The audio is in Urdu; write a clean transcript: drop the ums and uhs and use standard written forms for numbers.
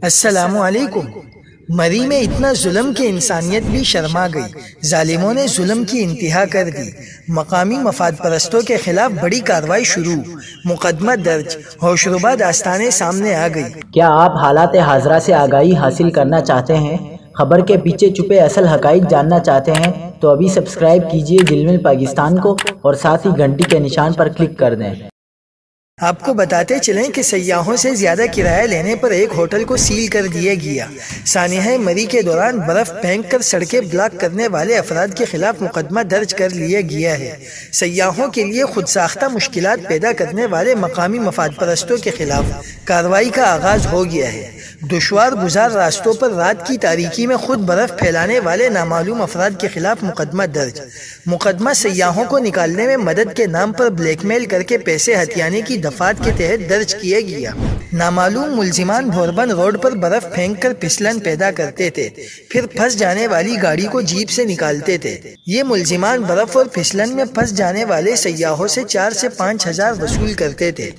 السلام علیکم۔ مری میں اتنا ظلم کہ انسانیت بھی شرما گئی۔ ظالموں نے ظلم کی انتہا کر دی۔ مقامی مفاد پرستوں کے خلاف بڑی کارروائی شروع، مقدمہ درج، ہوشربا داستانیں سامنے آ گئی۔ کیا آپ حالات حاضرہ سے آگاہی حاصل کرنا چاہتے ہیں؟ خبر کے پیچھے چھپے اصل حقائق جاننا چاہتے ہیں تو ابھی سبسکرائب کیجئے جلمل پاکستان کو اور ساتھ ہی گھنٹی کے نشان پر کلک کر دیں۔ آپ کو بتاتے چلیں کہ سیاحوں سے زیادہ کرایہ لینے پر ایک ہوٹل کو سیل کر دیا گیا۔ سانحہ مری کے دوران برف پھینک کر سڑکیں بلاک کرنے والے افراد کے خلاف مقدمہ درج کر لیا گیا ہے۔ سیاحوں کے لیے خود ساختہ مشکلات پیدا کرنے والے مقامی مفاد پرستوں کے خلاف کارروائی کا آغاز ہو گیا ہے۔ دشوار گزار راستوں پر رات کی تاریکی میں خود برف پھیلانے والے نامعلوم افراد کے خلاف مقدمہ درج۔ مقدمہ سیاحوں کو نکالنے میں مدد کے نام پر بلیک میل کر کے پیسے ہتھیانے کی دفعات کے تحت درج کیا گیا۔ نامعلوم ملزمان بھوربن روڈ پر برف پھینک کر پھسلن پیدا کرتے تھے، پھر پھنس جانے والی گاڑی کو جیپ سے نکالتے تھے۔ یہ ملزمان برف اور پھسلن میں پھنس جانے والے سیاحوں سے 4 سے 5 ہزار وصول کرتے تھے۔